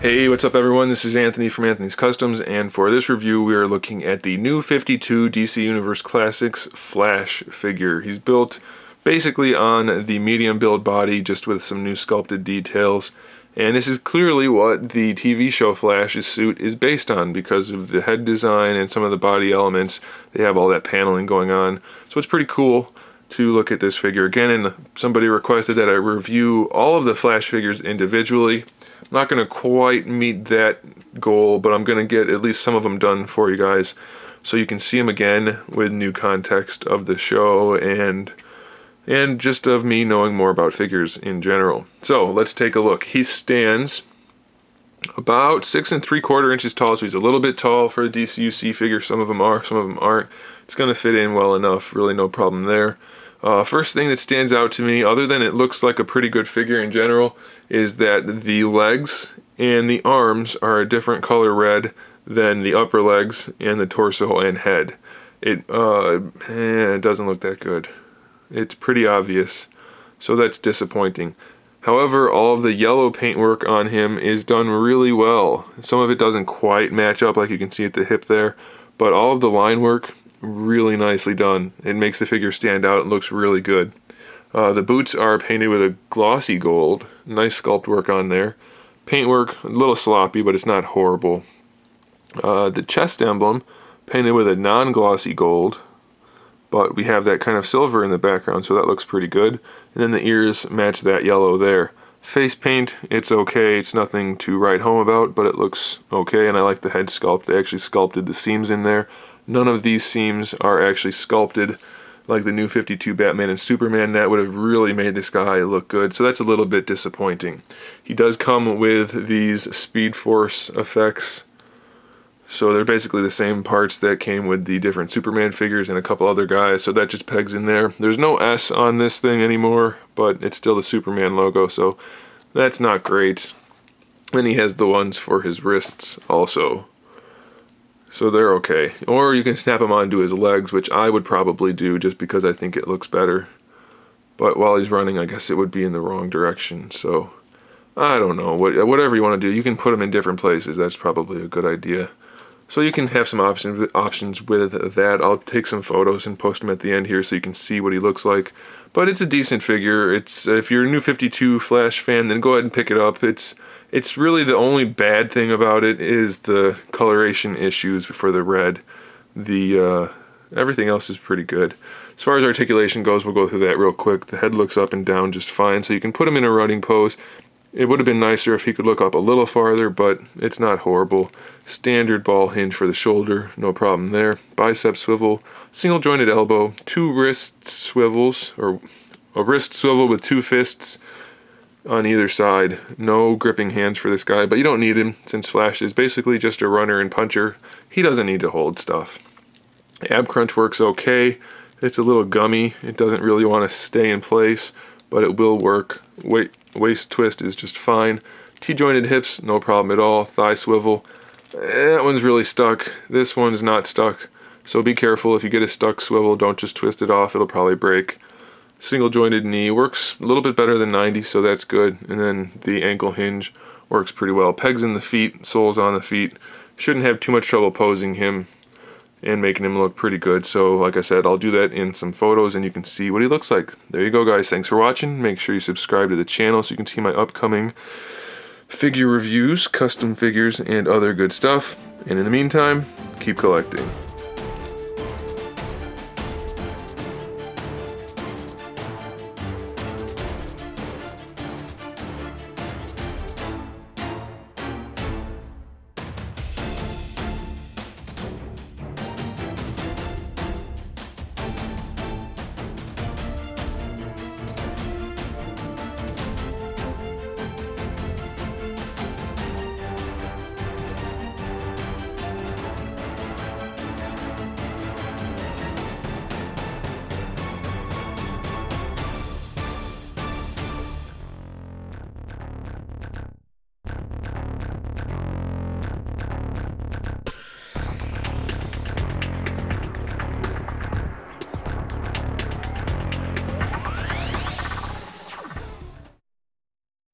Hey, what's up everyone? This is Anthony from Anthony's Customs, and for this review we are looking at the new 52 DC Universe Classics Flash figure. He's built basically on the medium build body, just with some new sculpted details. And this is clearly what the TV show Flash's suit is based on because of the head design and some of the body elements. They have all that paneling going on. So it's pretty cool to look at this figure again, and somebody requested that I review all of the Flash figures individually. I'm not going to quite meet that goal, but I'm going to get at least some of them done for you guys so you can see them again with new context of the show and just of me knowing more about figures in general. So let's take a look. He stands about 6 3/4 inches tall, so he's a little bit tall for a DCUC figure. Some of them are, some of them aren't. It's going to fit in well enough, really no problem there. First thing that stands out to me, other than it looks like a pretty good figure in general, is that the legs and the arms are a different color red than the upper legs and the torso and head. It doesn't look that good. It's pretty obvious, so that's disappointing. However, all of the yellow paintwork on him is done really well. Some of it doesn't quite match up, like you can see at the hip there, but all of the line work, really nicely done. It makes the figure stand out and looks really good. The boots are painted with a glossy gold. Nice sculpt work on there. Paintwork, a little sloppy, but it's not horrible. The chest emblem, painted with a non-glossy gold, but we have that kind of silver in the background, so that looks pretty good. And then the ears match that yellow there. Face paint, it's okay. It's nothing to write home about, but it looks okay, and I like the head sculpt. They actually sculpted the seams in there. None of these seams are actually sculpted like the new 52 Batman and Superman. That would have really made this guy look good, so that's a little bit disappointing. He does come with these Speed Force effects, so they're basically the same parts that came with the different Superman figures and a couple other guys, so that just pegs in there. There's no S on this thing anymore, but it's still the Superman logo, so that's not great. And he has the ones for his wrists also, so they're okay. Or you can snap them onto his legs, which I would probably do just because I think it looks better. But while he's running, I guess it would be in the wrong direction. So I don't know. Whatever you want to do, you can put them in different places. That's probably a good idea. So you can have some options with that. I'll take some photos and post them at the end here so you can see what he looks like. But it's a decent figure. If you're a new 52 Flash fan, then go ahead and pick it up. It's really the only bad thing about it is the coloration issues for the red. Everything else is pretty good. As far as articulation goes, we'll go through that real quick. The head looks up and down just fine, so you can put him in a running pose. It would have been nicer if he could look up a little farther, but it's not horrible. Standard ball hinge for the shoulder, no problem there. Bicep swivel, single jointed elbow, 2 wrist swivels, or a wrist swivel with 2 fists on either side. No gripping hands for this guy, but you don't need him since Flash is basically just a runner and puncher. He doesn't need to hold stuff. Ab crunch works okay. It's a little gummy. It doesn't really want to stay in place, but it will work. Waist twist is just fine. T-jointed hips, no problem at all. Thigh swivel, that one's really stuck. This one's not stuck, so be careful. If you get a stuck swivel, don't just twist it off. It'll probably break. Single jointed knee works a little bit better than 90, so that's good. And then the ankle hinge works pretty well. Pegs in the feet, soles on the feet. Shouldn't have too much trouble posing him and making him look pretty good. So like I said, I'll do that in some photos and you can see what he looks like. There you go, guys. Thanks for watching. Make sure you subscribe to the channel so you can see my upcoming figure reviews, custom figures, and other good stuff. And in the meantime, keep collecting.